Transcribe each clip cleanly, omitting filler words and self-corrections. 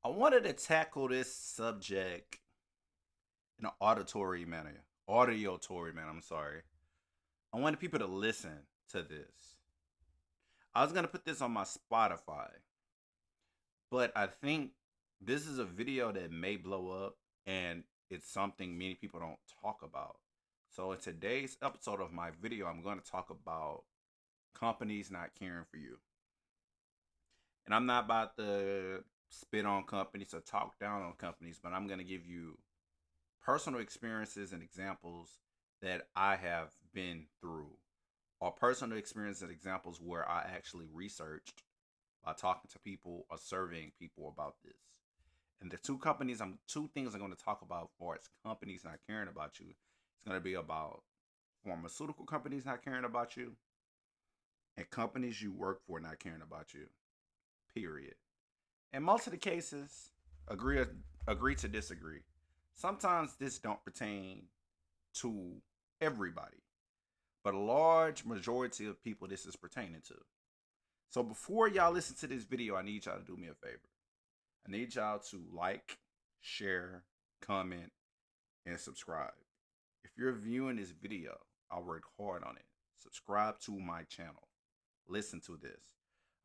I wanted to tackle this subject in an auditory manner. I'm sorry. I wanted people to listen to this. I was gonna put this on my Spotify, but I think this is a video that may blow up, and it's something many people don't talk about. So in today's episode of my video, I'm going to talk about companies not caring for you. And I'm not about to spit on companies or talk down on companies, but I'm going to give you personal experiences and examples that I have been through, or personal experiences and examples where I actually researched by talking to people or surveying people about this. And the two things I'm going to talk about for its companies not caring about you. It's going to be about pharmaceutical companies not caring about you and companies you work for not caring about you. Period. In most of the cases, agree agree to disagree. Sometimes this don't pertain to everybody, but a large majority of people this is pertaining to. So before y'all listen to this video, I need y'all to do me a favor. I need y'all to like, share, comment, and subscribe. If you're viewing this video, I worked hard on it. Subscribe to my channel. Listen to this.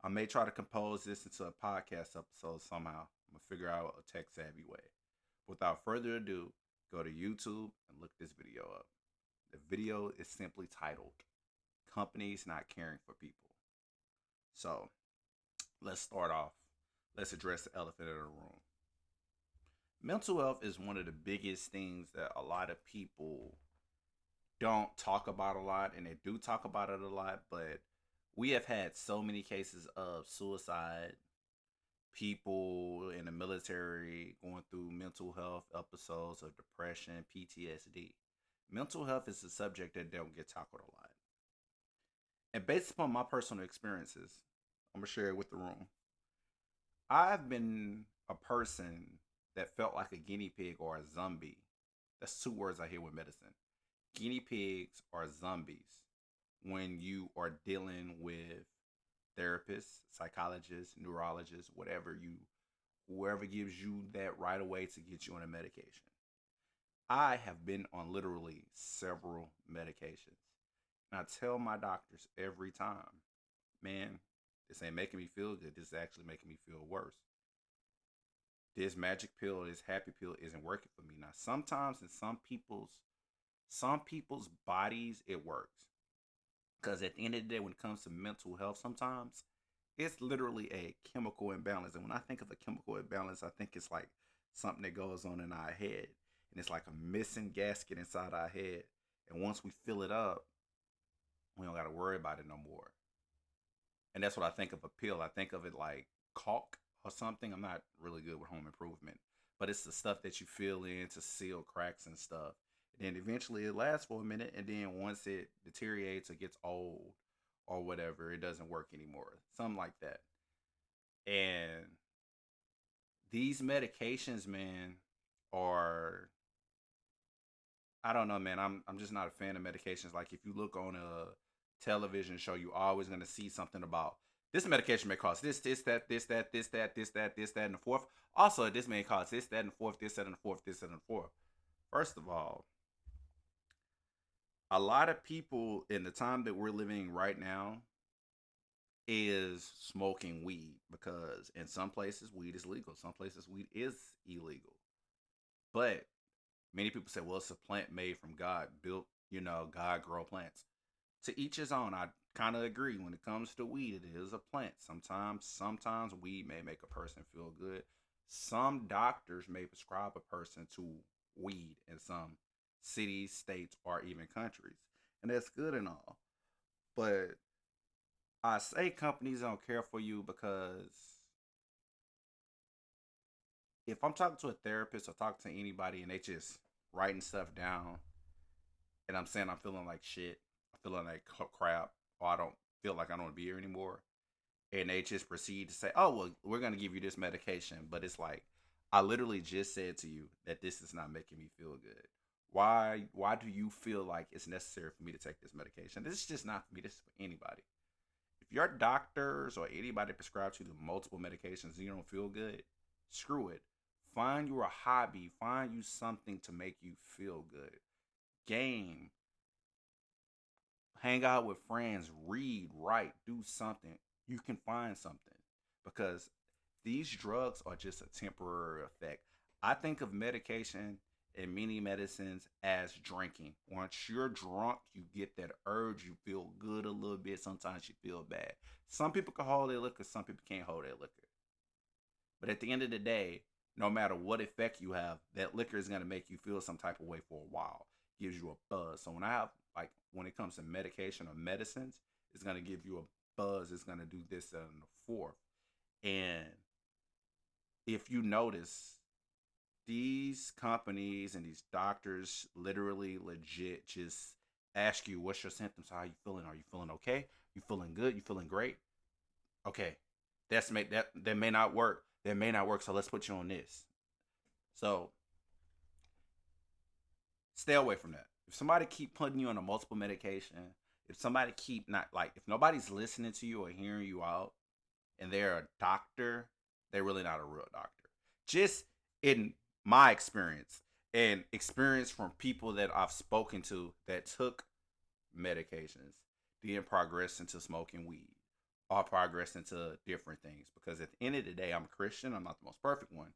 I may try to compose this into a podcast episode somehow. I'm gonna figure out a tech savvy way. Without further ado, go to YouTube and look this video up. The video is simply titled Companies Not Caring for People. So let's start off. Let's address the elephant in the room. Mental health is one of the biggest things that a lot of people don't talk about a lot, and they do talk about it a lot, but we have had so many cases of suicide, people in the military going through mental health episodes of depression, PTSD. Mental health is a subject that don't get tackled a lot. And based upon my personal experiences, I'm gonna share it with the room. I've been a person that felt like a guinea pig or a zombie. That's two words I hear with medicine. Guinea pigs are zombies when you are dealing with therapists, psychologists, neurologists, whoever gives you that right away to get you on a medication. I have been on literally several medications. And I tell my doctors every time, man, this ain't making me feel good. This is actually making me feel worse. This magic pill, this happy pill isn't working for me. Now sometimes in some people's bodies it works. Because at the end of the day, when it comes to mental health, sometimes it's literally a chemical imbalance. And when I think of a chemical imbalance, I think it's like something that goes on in our head. And it's like a missing gasket inside our head. And once we fill it up, we don't got to worry about it no more. And that's what I think of a pill. I think of it like caulk or something. I'm not really good with home improvement, but it's the stuff that you fill in to seal cracks and stuff. And then eventually it lasts for a minute, and then once it deteriorates or gets old or whatever, it doesn't work anymore. Something like that. And these medications, man, are I don't know, man. I'm just not a fan of medications. Like if you look on a television show, you always gonna see something about this medication may cause this, that, and the fourth. Also, this may cause this, that, and the fourth, this, that, and the fourth, this, that, and the fourth. First of all, a lot of people in the time that we're living right now is smoking weed because in some places weed is legal, some places weed is illegal. But many people say, well, it's a plant made from God, built, God grow plants. To each his own. I kind of agree. When it comes to weed, it is a plant. Sometimes weed may make a person feel good. Some doctors may prescribe a person to weed in some cities, states, or even countries. And that's good and all. But I say companies don't care for you because if I'm talking to a therapist or talking to anybody and they just writing stuff down and I'm saying I'm feeling like shit, I'm feeling like crap, or I don't feel like I don't want to be here anymore, and they just proceed to say, "Oh, well, we're gonna give you this medication," but it's like I literally just said to you that this is not making me feel good. Why do you feel like it's necessary for me to take this medication? This is just not for me. This is for anybody. If your doctors or anybody prescribes you to multiple medications and you don't feel good, Screw it. Find you a hobby. Find you something to make you feel good. Game, hang out with friends, read, write, do something. You can find something because these drugs are just a temporary effect. I think of medication and many medicines as drinking. Once you're drunk, you get that urge, you feel good a little bit, sometimes you feel bad. Some people can hold their liquor, some people can't hold their liquor. But at the end of the day, no matter what effect you have, that liquor is going to make you feel some type of way for a while. Gives you a buzz. So when I have, like, when it comes to medication or medicines, it's going to give you a buzz. It's going to do this and the fourth. And if you notice, these companies and these doctors literally legit just ask you, what's your symptoms? How are you feeling? Are you feeling okay? You feeling good? You feeling great? Okay. That may not work. That may not work. So let's put you on this. So stay away from that. If somebody keep putting you on a multiple medication, if somebody keep not like if nobody's listening to you or hearing you out and they're a doctor, they're really not a real doctor. Just in my experience and experience from people that I've spoken to that took medications, then progress into smoking weed or progress into different things. Because at the end of the day, I'm a Christian. I'm not the most perfect one,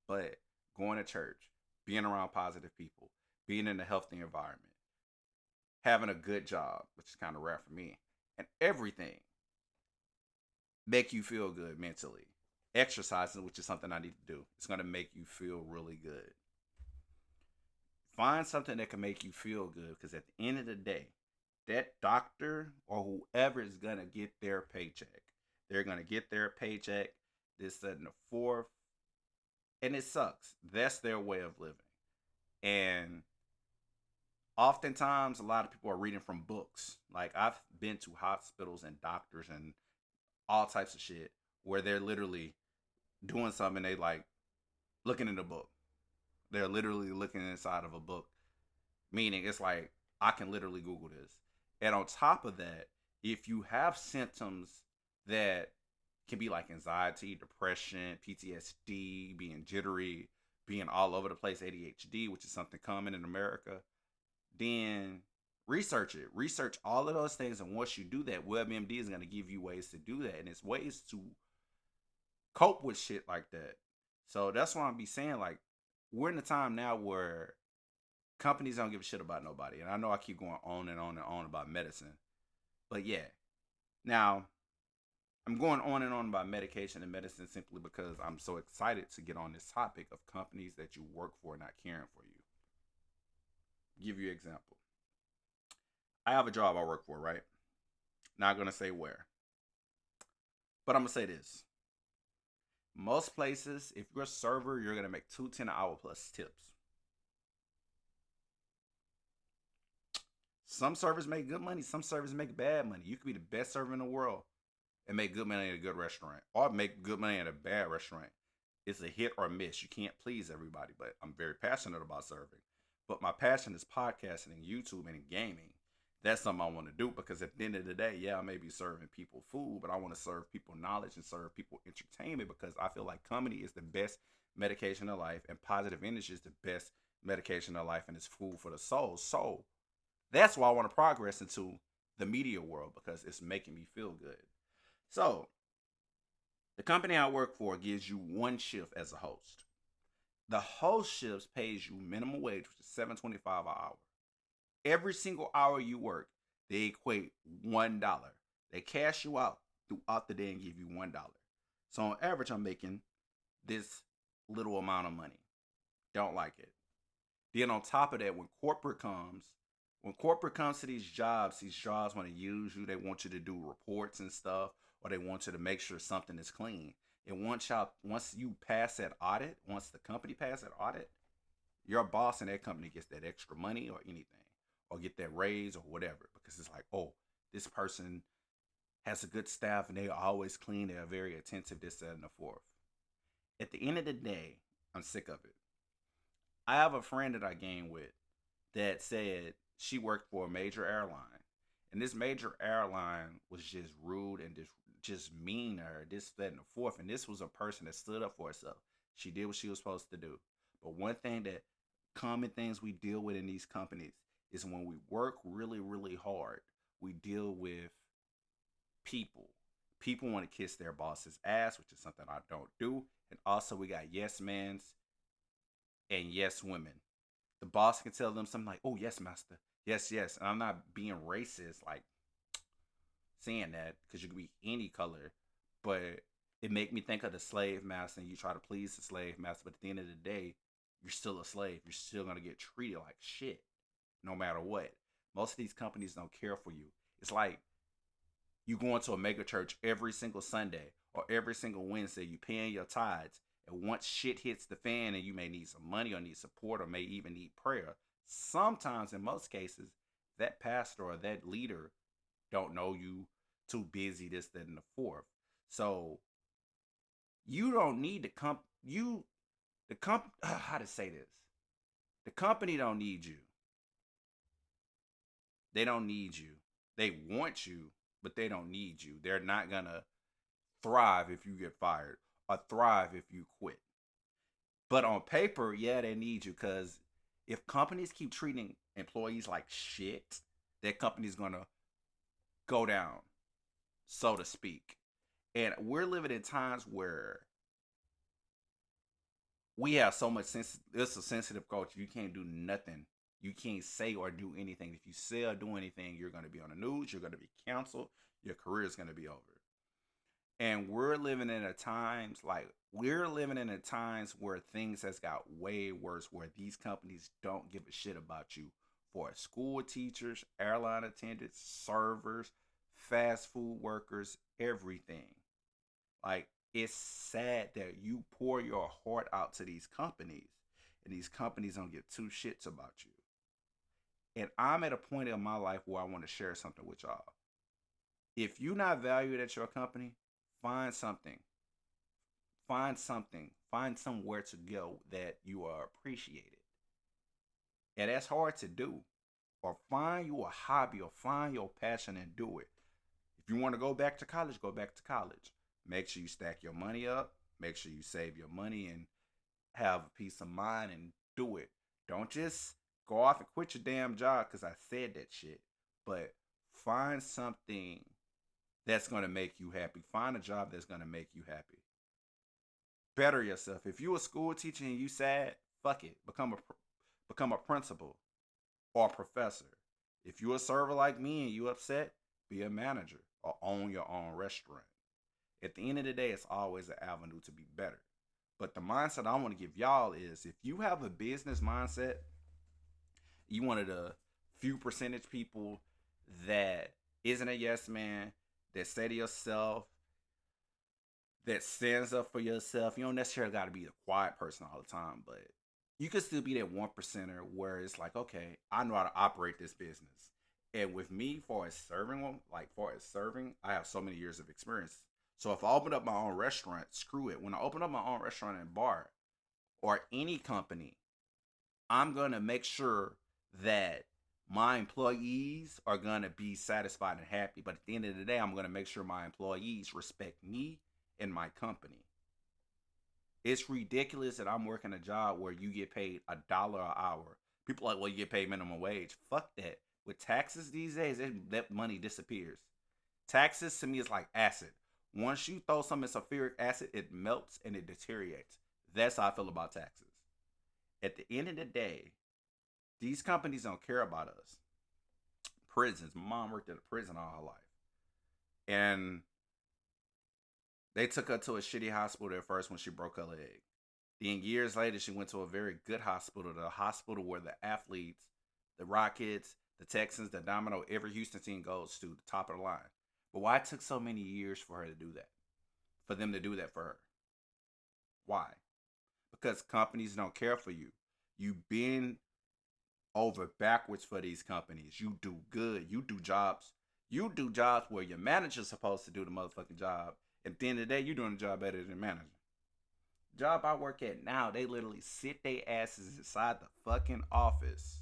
but going to church, being around positive people, being in a healthy environment, having a good job, which is kind of rare for me, and everything make you feel good mentally. Exercising, which is something I need to do, it's going to make you feel really good. Find something that can make you feel good because at the end of the day, that doctor or whoever is going to get their paycheck. They're going to get their paycheck, this, that, and the fourth. And it sucks. That's their way of living. And oftentimes, a lot of people are reading from books. Like, I've been to hospitals and doctors and all types of shit where they're literally doing something, they like looking in a book. They're literally looking inside of a book, meaning it's like I can literally Google this. And on top of that, if you have symptoms that can be like anxiety, depression, PTSD, being jittery, being all over the place, ADHD, which is something common in America, then research it. Research all of those things. And once you do that, WebMD is going to give you ways to do that. And it's ways to cope with shit like that. So that's why I'm be saying, like, we're in a time now where companies don't give a shit about nobody. And I know I keep going on and on and on about medicine. But yeah. Now, I'm going on and on about medication and medicine simply because I'm so excited to get on this topic of companies that you work for not caring for you. Give you an example. I have a job I work for, right? Not going to say where. But I'm going to say this. Most places, if you're a server, you're going to make $2.10 an hour plus tips. Some servers make good money. Some servers make bad money. You could be the best server in the world and make good money at a good restaurant, or make good money at a bad restaurant. It's a hit or miss. You can't please everybody, but I'm very passionate about serving. But my passion is podcasting and YouTube and gaming. That's something I want to do because at the end of the day, yeah, I may be serving people food, but I want to serve people knowledge and serve people entertainment because I feel like comedy is the best medication of life and positive energy is the best medication of life and it's food for the soul. So that's why I want to progress into the media world because it's making me feel good. So the company I work for gives you one shift as a host. The host shifts pays you minimum wage, which is $7.25 an hour. Every single hour you work, they equate $1. They cash you out throughout the day and give you $1. So on average, I'm making this little amount of money. Don't like it. Then on top of that, when corporate comes to these jobs want to use you. They want you to do reports and stuff, or they want you to make sure something is clean. And once you pass that audit, once the company passes that audit, your boss in that company gets that extra money or anything, or get that raise or whatever, because it's like, oh, this person has a good staff and they are always clean. They are very attentive, this, that, and the fourth. At the end of the day, I'm sick of it. I have a friend that I game with that said she worked for a major airline, and this major airline was just rude and just mean to her, this, that, and the fourth. And this was a person that stood up for herself. She did what she was supposed to do. But one thing that common things we deal with in these companies is when we work really, really hard, we deal with people. People want to kiss their boss's ass, which is something I don't do. And also, we got yes men's and yes women. The boss can tell them something like, "Oh, yes, master. Yes, yes." And I'm not being racist, like saying that, because you can be any color, but it make me think of the slave master, and you try to please the slave master, but at the end of the day, you're still a slave. You're still gonna get treated like shit, no matter what. Most of these companies don't care for you. It's like you going to a mega church every single Sunday or every single Wednesday. You paying your tithes, and once shit hits the fan, and you may need some money or need support or may even need prayer. Sometimes, in most cases, that pastor or that leader don't know you, too busy, this, that, and the fourth. So you don't need to how to say this. The company don't need you. They don't need you. They want you, but they don't need you. They're not gonna thrive if you get fired or thrive if you quit. But on paper, yeah, they need you, because if companies keep treating employees like shit, that company's gonna go down, so to speak. And we're living in times where we have so much sense. It's a sensitive culture. You can't do nothing. You can't say or do anything. If you say or do anything, you're going to be on the news. You're going to be canceled. Your career is going to be over. And we're living in a times where things has got way worse, where these companies don't give a shit about you. For school teachers, airline attendants, servers, fast food workers, everything. Like, it's sad that you pour your heart out to these companies, and these companies don't give two shits about you. And I'm at a point in my life where I want to share something with y'all. If you're not valued at your company, find something. Find something. Find somewhere to go that you are appreciated. And that's hard to do. Or find you a hobby, or find your passion and do it. If you want to go back to college, go back to college. Make sure you stack your money up. Make sure you save your money and have a peace of mind and do it. Don't just go off and quit your damn job because I said that shit. But find something that's going to make you happy. Find a job that's going to make you happy. Better yourself. If you a school teacher and you sad, fuck it. Become a principal or a professor. If you a server like me and you upset, be a manager or own your own restaurant. At the end of the day, it's always an avenue to be better. But the mindset I want to give y'all is, if you have a business mindset, you one of the few percentage people that isn't a yes man, that say to yourself, that stands up for yourself. You don't necessarily got to be a quiet person all the time, but you could still be that 1%er where it's like, okay, I know how to operate this business. And with me, for as serving, I have so many years of experience. So if I open up my own restaurant, screw it. When I open up my own restaurant and bar or any company, I'm going to make sure that my employees are going to be satisfied and happy. But at the end of the day, I'm going to make sure my employees respect me and my company. It's ridiculous that I'm working a job where you get paid $1 an hour. People are like, well, you get paid minimum wage. Fuck that. With taxes these days, that money disappears. Taxes to me is like acid. Once you throw some in sulfuric acid, it melts and it deteriorates. That's how I feel about taxes. At the end of the day, these companies don't care about us. Prisons. My mom worked at a prison all her life. And they took her to a shitty hospital at first when she broke her leg. Then years later, she went to a very good hospital, the hospital where the athletes, the Rockets, the Texans, the Domino, every Houston team goes to, the top of the line. But why it took so many years for her to do that? For them to do that for her? Why? Because companies don't care for you. You bend over backwards for these companies. You do good. You do jobs. You do jobs where your manager's supposed to do the motherfucking job. At the end of the day, you're doing the job better than the manager. Job I work at now, they literally sit their asses inside the fucking office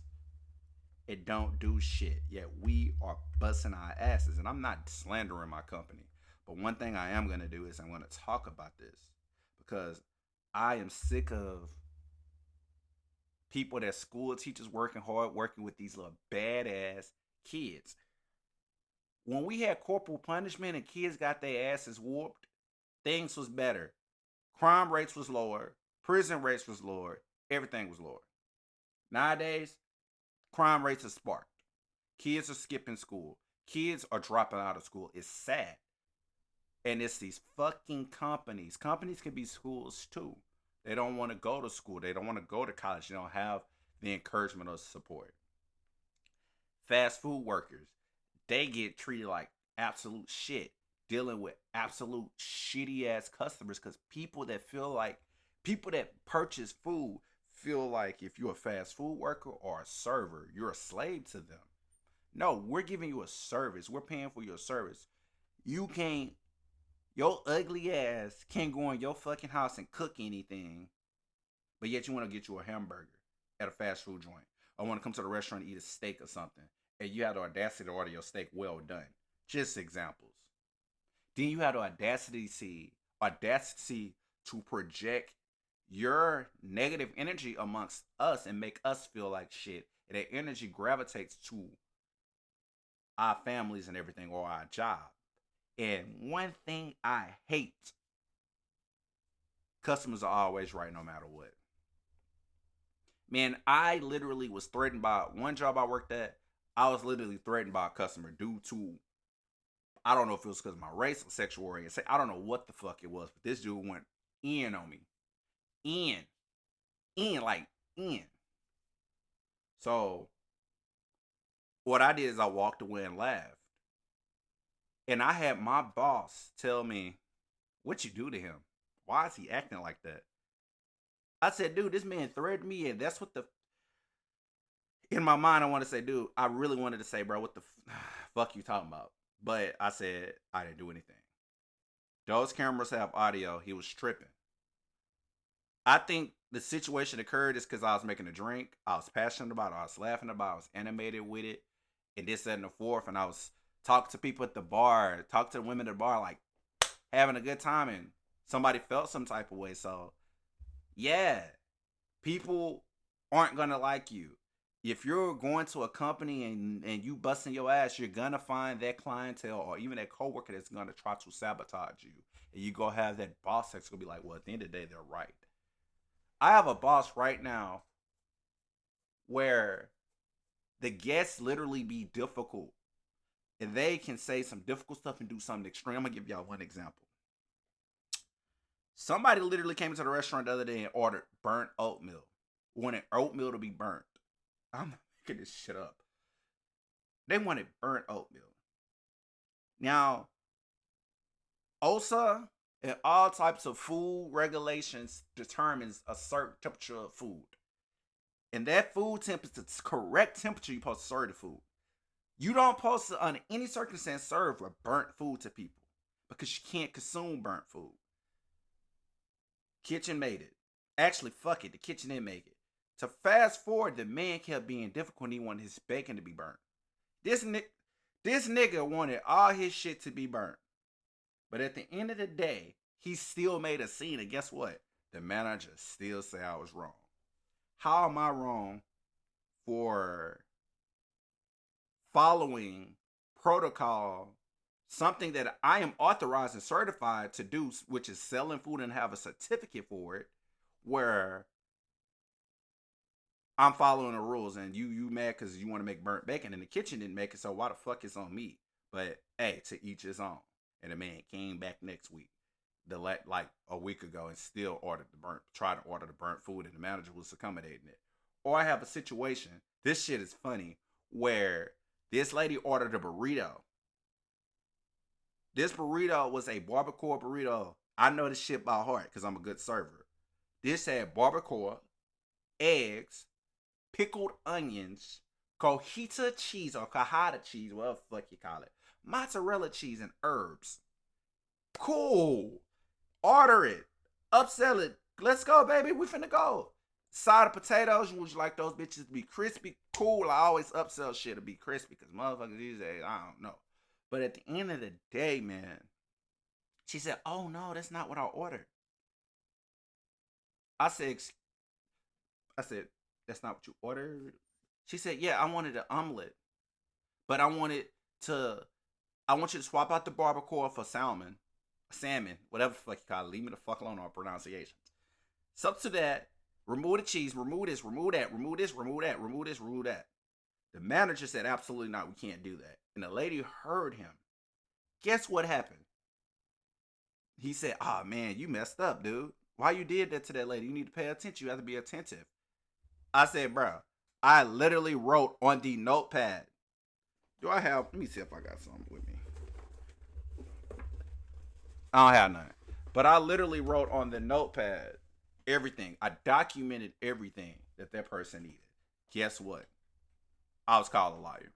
and don't do shit. Yet we are busting our asses. And I'm not slandering my company. But one thing I am going to do is I'm going to talk about this. Because I am sick of people that school teachers working hard, working with these little badass kids. When we had corporal punishment and kids got their asses whooped, things was better. Crime rates was lower, prison rates was lower, everything was lower. Nowadays, crime rates are sparked. Kids are skipping school. Kids are dropping out of school. It's sad. And it's these fucking companies. Companies can be schools too. They don't want to go to school. They don't want to go to college. They don't have the encouragement or support. Fast food workers, they get treated like absolute shit, dealing with absolute shitty ass customers because people that purchase food feel like if you're a fast food worker or a server, you're a slave to them. No, we're giving you a service. We're paying for your service. You can't, your ugly ass can't go in your fucking house and cook anything, but yet you want to get you a hamburger at a fast food joint. Or want to come to the restaurant and eat a steak or something. And you have the audacity to order your steak well done. Just examples. Then you have the audacity to project your negative energy amongst us and make us feel like shit. And that energy gravitates to our families and everything or our job. And one thing I hate, customers are always right no matter what. Man, I literally was threatened by one job I worked at. I was literally threatened by a customer due to, I don't know if it was because of my race or sexual orientation. I don't know what the fuck it was, but this dude went in on me. In. In, like, in. So, what I did is I walked away and laughed. And I had my boss tell me, what you do to him? Why is he acting like that? I said, dude, this man threatened me, and that's what the. In my mind, I want to say, dude, I really wanted to say, bro, what the fuck you talking about? But I said, I didn't do anything. Those cameras have audio. He was tripping. I think the situation occurred is because I was making a drink. I was passionate about it. I was laughing about it. I was animated with it. And this, that, and the fourth. And I was talking to people at the bar, talk to the women at the bar, like having a good time. And somebody felt some type of way. So, yeah, people aren't going to like you. If you're going to a company and you busting your ass, you're going to find that clientele or even that coworker that's going to try to sabotage you. And you go have that boss that's going to be like, well, at the end of the day, they're right. I have a boss right now where the guests literally be difficult and they can say some difficult stuff and do something extreme. I'm going to give y'all one example. Somebody literally came into the restaurant the other day and ordered burnt oatmeal. Wanted oatmeal to be burnt. I'm not making this shit up. They wanted burnt oatmeal. Now, OSA and all types of food regulations determines a certain temperature of food. And that food temp is the correct temperature you're supposed to serve the food. You don't supposed to, under any circumstance, serve a burnt food to people because you can't consume burnt food. Kitchen made it. Actually, fuck it. The kitchen didn't make it. To fast forward, the man kept being difficult. He wanted his bacon to be burnt. This nigga wanted all his shit to be burnt. But at the end of the day, he still made a scene. And guess what? The manager still said I was wrong. How am I wrong for following protocol, something that I am authorized and certified to do, which is selling food and have a certificate for it, where I'm following the rules and you mad because you want to make burnt bacon and the kitchen didn't make it, so why the fuck it's on me? But hey, to each his own. And the man came back next week, like a week ago, and still tried to order the burnt food, and the manager was accommodating it. Or I have a situation, this shit is funny, where this lady ordered a burrito. This burrito was a barbacoa burrito. I know this shit by heart because I'm a good server. This had barbacoa, eggs, pickled onions, cojita cheese or cajada cheese, whatever the fuck you call it, mozzarella cheese, and herbs. Cool. Order it. Upsell it. Let's go, baby. We finna go. Side of potatoes. Would you like those bitches to be crispy? Cool. I always upsell shit to be crispy because motherfuckers these days, I don't know. But at the end of the day, man, she said, oh no, that's not what I ordered. I said, I said, that's not what you ordered. She said, yeah, I wanted an omelet, but to, I want you to swap out the barbacoa for salmon, whatever the fuck you call it. Leave me the fuck alone on pronunciations. Substitute that, remove the cheese, remove this, remove that, remove this, remove that, remove this, remove that. The manager said, absolutely not, we can't do that. And the lady heard him. Guess what happened? He said, oh man, you messed up, dude. Why you did that to that lady? You need to pay attention. You have to be attentive. I said, bro, I literally wrote on the notepad. Do I have, let me see if I got something with me. I don't have none. But I literally wrote on the notepad everything. I documented everything that person needed. Guess what? I was called a liar.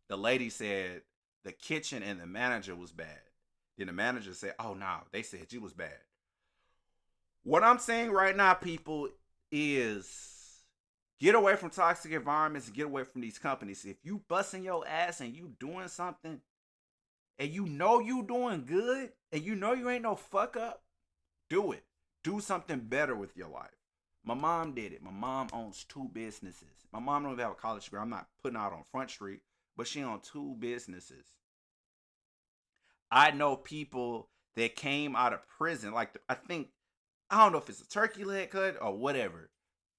The lady said the kitchen and the manager was bad. Then the manager said, oh, no, they said you was bad. What I'm saying right now, people, is get away from toxic environments and get away from these companies. If you busting your ass and you doing something and you know you doing good and you know you ain't no fuck up, do it. Do something better with your life. My mom did it. My mom owns 2 businesses. My mom don't even have a college degree. I'm not putting out on Front Street, but she owns 2 businesses. I know people that came out of prison. Like, I don't know if it's a turkey leg cut or whatever,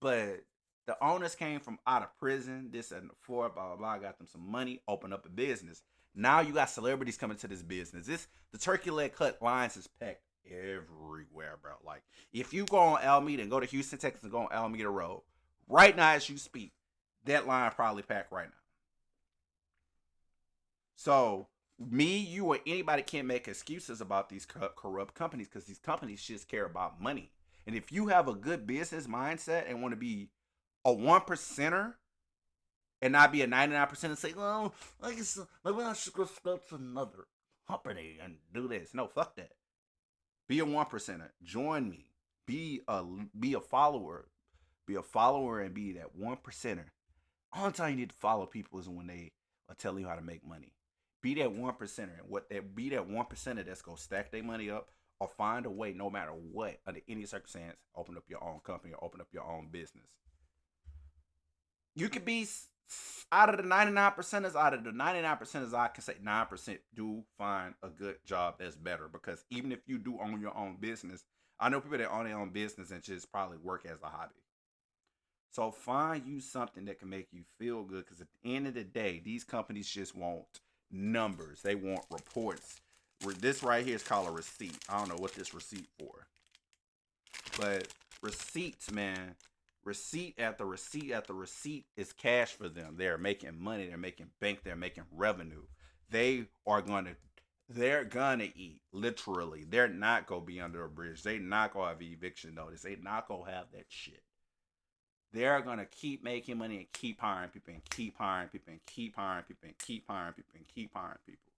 but the owners came from out of prison, this and the four, blah, blah, blah, got them some money, opened up a business. Now you got celebrities coming to this business. The turkey leg cut lines is packed everywhere, bro. Like, if you go on Alameda and go to Houston, Texas and go on Alameda Road, right now as you speak, that line probably packed right now. So, me, you, or anybody can't make excuses about these corrupt companies because these companies just care about money. And if you have a good business mindset and want to be a 1%er and not be a 99% and say, well, maybe I should go start another company and do this. No, fuck that. Be a 1%er. Join me. Be a follower. Be a follower and be that 1%er. All the time you need to follow people is when they are telling you how to make money. Be that 1%er and be that 1%er that's gonna stack their money up or find a way, no matter what, under any circumstance, open up your own company or open up your own business. You could be out of the 99%ers, I can say 9% do find a good job that's better. Because even if you do own your own business, I know people that own their own business and just probably work as a hobby. So find you something that can make you feel good. Because at the end of the day, these companies just want numbers. They want reports. This right here is called a receipt. I don't know what this receipt for. But receipts, man. Receipt after receipt after receipt is cash for them. They're making money. They're making bank. They're making revenue. They're gonna eat. Literally. They're not gonna be under a bridge. They're not gonna have an eviction notice. They're not gonna have that shit. They're gonna keep making money and keep hiring people and keep hiring people and keep hiring people and keep hiring people and keep hiring people.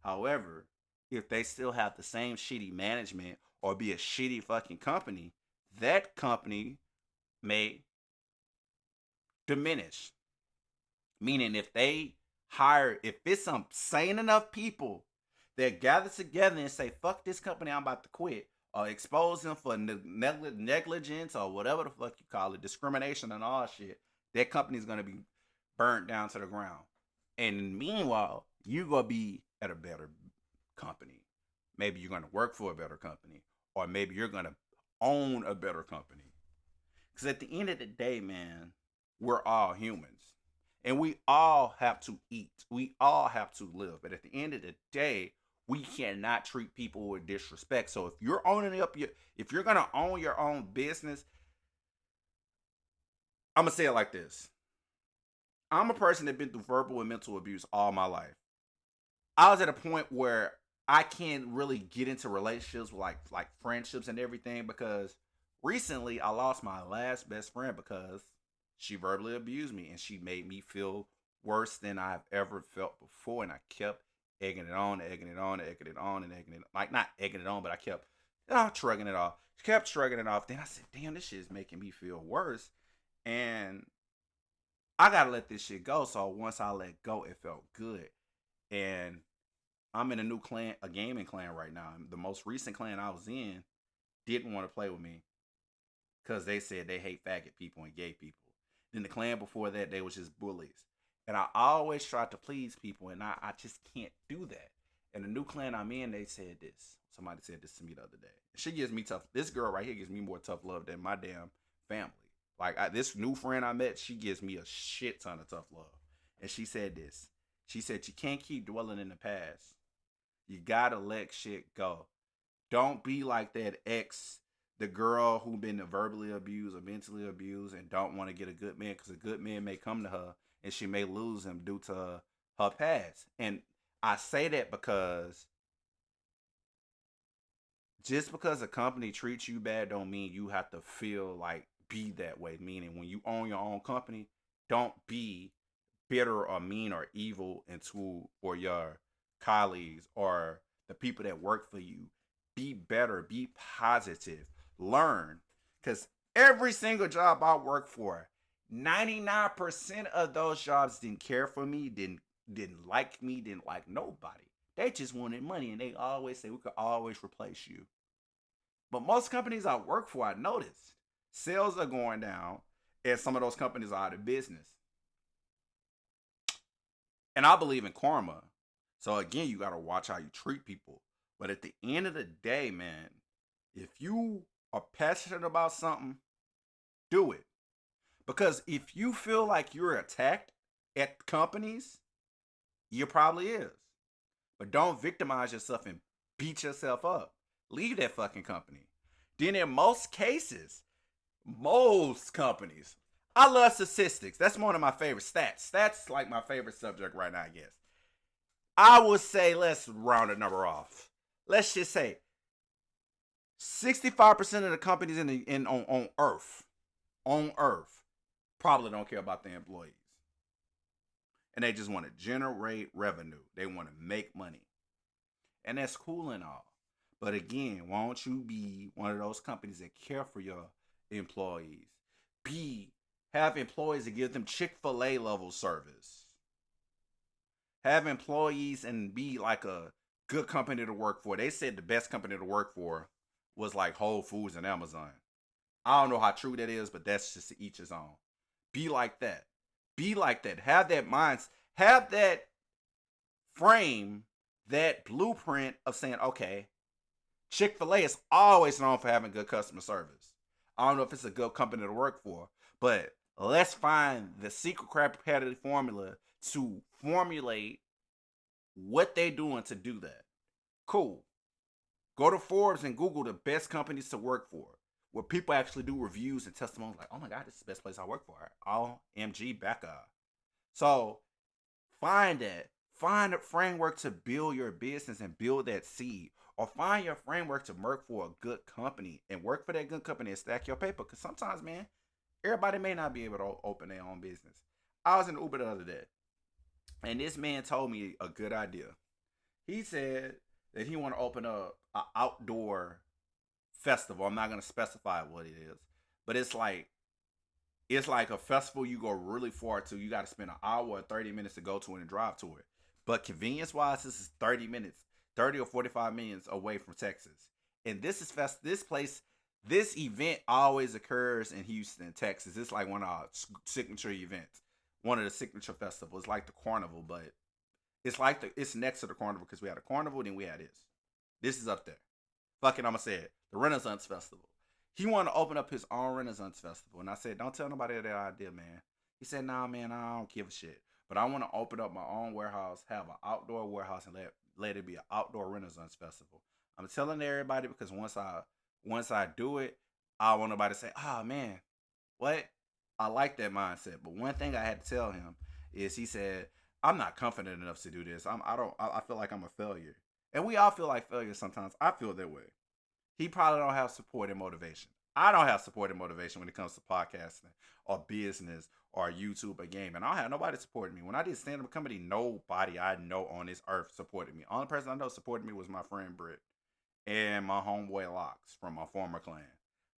However, if they still have the same shitty management or be a shitty fucking company, that company may diminish. Meaning if it's some sane enough people that gather together and say, fuck this company, I'm about to quit, or expose them for negligence or whatever the fuck you call it, discrimination and all shit, that company's going to be burnt down to the ground. And meanwhile, you're going to be at a better company. Maybe you're going to work for a better company, or maybe you're going to own a better company. Because at the end of the day, man, we're all humans. And we all have to eat. We all have to live. But at the end of the day, we cannot treat people with disrespect. So if you're if you're going to own your own business, I'm going to say it like this. I'm a person that's been through verbal and mental abuse all my life. I was at a point where I can't really get into relationships with like friendships and everything because recently I lost my last best friend because she verbally abused me and she made me feel worse than I've ever felt before. And I kept egging it on, like not egging it on, but I kept shrugging it off. She kept shrugging it off. Then I said, damn, this shit is making me feel worse. And I gotta let this shit go. So once I let go, it felt good. And I'm in a new clan, a gaming clan right now. The most recent clan I was in didn't want to play with me. because they said they hate faggot people and gay people. Then the clan before that, they was just bullies. And I always try to please people, and I just can't do that. And the new clan I'm in, they said this. Somebody said this to me the other day. She gives me tough. This girl right here gives me more tough love than my damn family. Like this new friend I met, she gives me a shit ton of tough love. And she said this. She said you can't keep dwelling in the past. You gotta let shit go. Don't be like that ex, the girl who been verbally abused or mentally abused and don't want to get a good man because a good man may come to her and she may lose him due to her past. And I say that because just because a company treats you bad don't mean you have to feel like be that way. Meaning when you own your own company, don't be bitter or mean or evil into or your colleagues or the people that work for you. Be better, be positive, learn. Because every single job I work for, 99% of those jobs didn't care for me, didn't like me, didn't like nobody. They just wanted money and they always say we could always replace you. But most companies I work for, I noticed sales are going down and some of those companies are out of business. And I believe in karma. So again, you got to watch how you treat people. But at the end of the day, man, if you are passionate about something, do it. Because if you feel like you're attacked at companies, you probably is. But don't victimize yourself and beat yourself up. Leave that fucking company. Then in most cases, most companies, I love statistics. That's one of my favorite stats. Stats like my favorite subject right now, I guess. I would say, let's round a number off. Let's just say 65% of the companies on Earth, probably don't care about their employees. And they just want to generate revenue. They want to make money. And that's cool and all. But again, why don't you be one of those companies that care for your employees? Have employees that give them Chick-fil-A level service. Have employees and be like a good company to work for. They said the best company to work for was like Whole Foods and Amazon. I don't know how true that is, but that's just to each his own. Be like that. Be like that. Have that mind. Have that frame, that blueprint of saying, okay, Chick-fil-A is always known for having good customer service. I don't know if it's a good company to work for, but let's find the secret crap formula to formulate what they're doing to do that. Cool. Go to Forbes and Google the best companies to work for, where people actually do reviews and testimonials like, oh my God, this is the best place I work for. OMG, Becca. So find that. Find a framework to build your business and build that seed. Or find your framework to work for a good company and work for that good company and stack your paper. Because sometimes, man, everybody may not be able to open their own business. I was in Uber the other day, and this man told me a good idea. He said that he want to open up an outdoor festival. I'm not going to specify what it is, but it's like a festival you go really far to. You got to spend an hour or 30 minutes to go to it and drive to it. But convenience wise, this is 30 minutes, 30 or 45 minutes away from Texas. And this event always occurs in Houston, Texas. It's like one of our signature events, one of the signature festivals. It's like the carnival, but it's next to the carnival because we had a carnival, then we had this. This is up there. Fuck it, I'm gonna say it. The Renaissance Festival. He wanted to open up his own Renaissance Festival, and I said, "Don't tell nobody that idea, man." He said, "Nah, man, I don't give a shit. But I want to open up my own warehouse, have an outdoor warehouse, and let it be an outdoor Renaissance Festival." I'm telling everybody because once I do it, I want nobody to say, "Ah, man, what?" I like that mindset. But one thing I had to tell him is, he said, "I'm not confident enough to do this. I feel like I'm a failure." And we all feel like failures sometimes. I feel that way. He probably don't have support and motivation. I don't have support and motivation when it comes to podcasting or business or YouTube or gaming. I don't have nobody supporting me. When I did stand-up comedy, nobody I know on this earth supported me. Only person I know supported me was my friend Britt and my homeboy Locks from my former clan.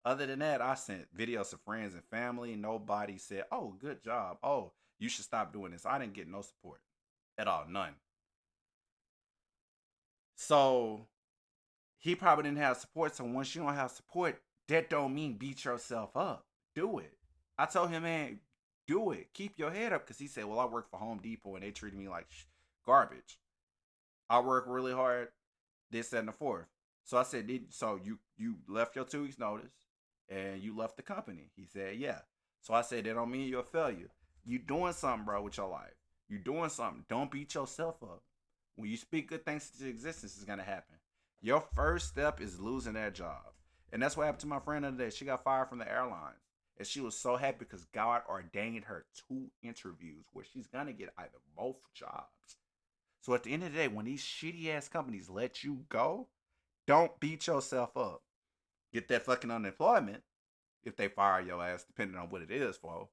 Other than that, I sent videos to friends and family. Nobody said, "Oh, good job. Oh, you should stop doing this." I didn't get no support at all. None. So he probably didn't have support. So once you don't have support, That don't mean beat yourself up. Do it. I told him, man, do it. Keep your head up, because he said, well, I work for Home Depot and they treated me like garbage. I work really hard, this, that, and the fourth. So I said, so you left your 2 weeks notice and you left the company? He said, yeah. So I said, that don't mean you're a failure. You doing something, bro, with your life. You doing something. Don't beat yourself up. When you speak good things into existence, it's gonna happen. Your first step is losing that job. And that's what happened to my friend the other day. She got fired from the airlines. And she was so happy because God ordained her 2 interviews where she's gonna get either both jobs. So at the end of the day, when these shitty ass companies let you go, don't beat yourself up. Get that fucking unemployment if they fire your ass, depending on what it is for,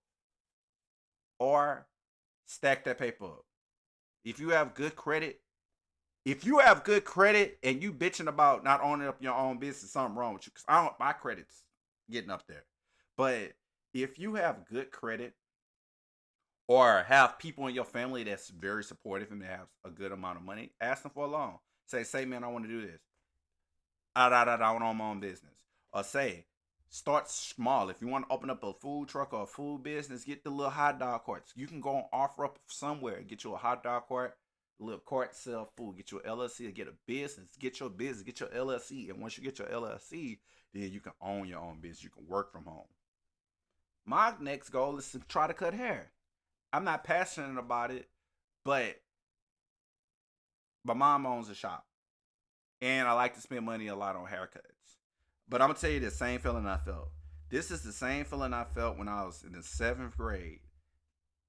or stack that paper up. If you have good credit, and you bitching about not owning up your own business, something wrong with you. Because my credit's getting up there. But if you have good credit, or have people in your family that's very supportive and they have a good amount of money, ask them for a loan. Say, man, I want to do this. I want to own my own business. Or say, start small. If you want to open up a food truck or a food business, get the little hot dog carts. You can go and offer up somewhere. Get you a hot dog cart, a little cart, sell food. Get your LLC, or get a business. Get your business, get your LLC. And once you get your LLC, then you can own your own business. You can work from home. My next goal is to try to cut hair. I'm not passionate about it, but my mom owns a shop. And I like to spend money a lot on haircuts. But I'm going to tell you the same feeling I felt. This is the same feeling I felt when I was in the 7th grade,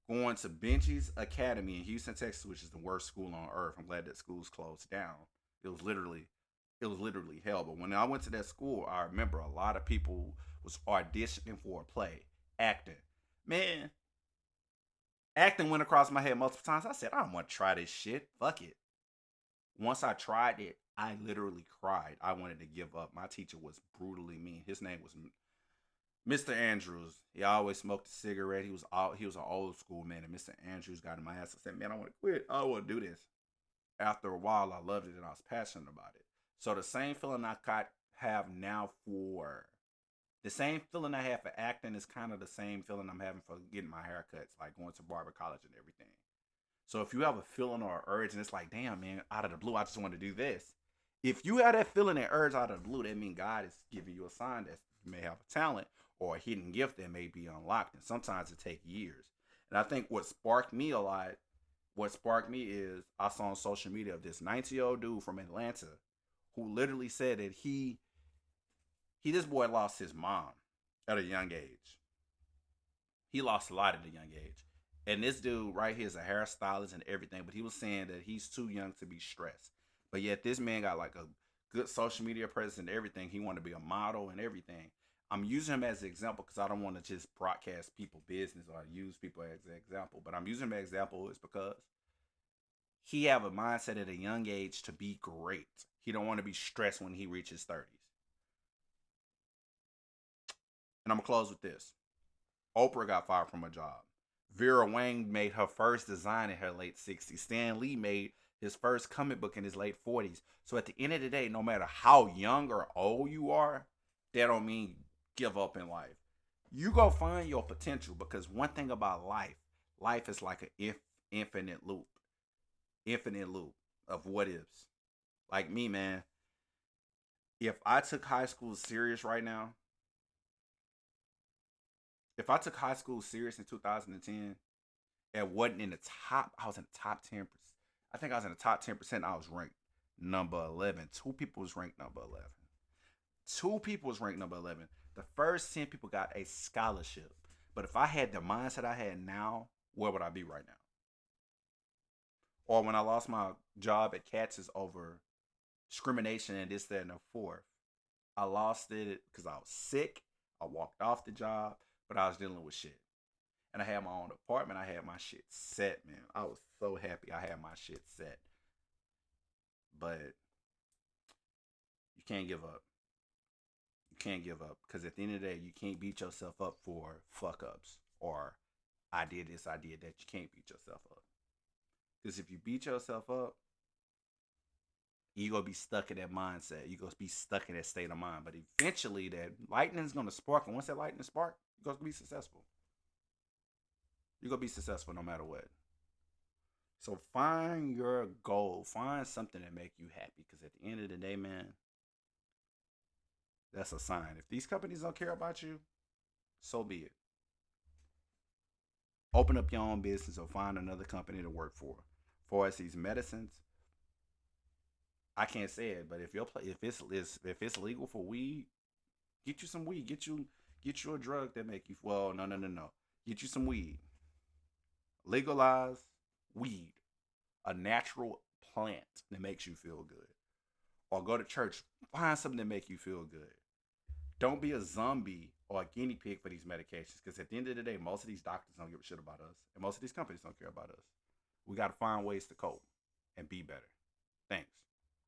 going to Benji's Academy in Houston, Texas, which is the worst school on earth. I'm glad that school's closed down. It was literally hell. But when I went to that school, I remember a lot of people was auditioning for a play, acting. Man, acting went across my head multiple times. I said, I don't want to try this shit. Fuck it. Once I tried it, I literally cried. I wanted to give up. My teacher was brutally mean. His name was Mr. Andrews. He always smoked a cigarette. He was an old school man. And Mr. Andrews got in my ass and said, man, I want to quit. I don't want to do this. After a while, I loved it and I was passionate about it. So the same feeling I have now for the same feeling I have for acting is kind of the same feeling I'm having for getting my haircuts, like going to barber college and everything. So if you have a feeling or an urge and it's like, damn, man, out of the blue, I just want to do this. If you have that feeling and urge out of the blue, that means God is giving you a sign that you may have a talent or a hidden gift that may be unlocked. And sometimes it takes years. And I think what sparked me is I saw on social media of this 90-year-old dude from Atlanta who literally said that this boy lost his mom at a young age. He lost a lot at a young age. And this dude right here is a hairstylist and everything, but he was saying that he's too young to be stressed. But yet this man got like a good social media presence and everything. He wanted to be a model and everything. I'm using him as an example because I don't want to just broadcast people business or use people as an example. But I'm using him as an example is because he have a mindset at a young age to be great. He don't want to be stressed when he reaches 30s. And I'm going to close with this. Oprah got fired from her job. Vera Wang made her first design in her late 60s. Stan Lee made his first comic book in his late 40s. So at the end of the day, no matter how young or old you are, that don't mean give up in life. You go find your potential, because one thing about life is like an infinite loop of what ifs. Like me, man, if I took high school serious right now, if I took high school serious in 2010 and wasn't in the top, I was in the top 10%. I think I was in the top 10%. I was ranked number 11. Two people was ranked number 11. Two people was ranked number 11. The first 10 people got a scholarship. But if I had the mindset I had now, where would I be right now? Or when I lost my job at Katz's over discrimination and this, that, and the fourth. I lost it because I was sick. I walked off the job, but I was dealing with shit. And I had my own apartment. I had my shit set, man. I was so happy I had my shit set. But you can't give up. You can't give up. Because at the end of the day, you can't beat yourself up for fuck ups. Or I did this, I did that. You can't beat yourself up. Because if you beat yourself up, you're going to be stuck in that mindset. You're going to be stuck in that state of mind. But eventually, that lightning's going to spark. And once that lightning spark, you're going to be successful. You're going to be successful no matter what. So find your goal. Find something that make you happy. Because at the end of the day, man, that's a sign. If these companies don't care about you, so be it. Open up your own business or find another company to work for. For as these medicines, I can't say it, but if it's legal for weed, get you some weed. Get you a drug that make you well. No. Get you some weed. Legalize weed, a natural plant that makes you feel good. Or go to church. Find something that make you feel good. Don't be a zombie or a guinea pig for these medications. Because at the end of the day, most of these doctors don't give a shit about us, and most of these companies don't care about us. We got to find ways to cope and be better. Thanks.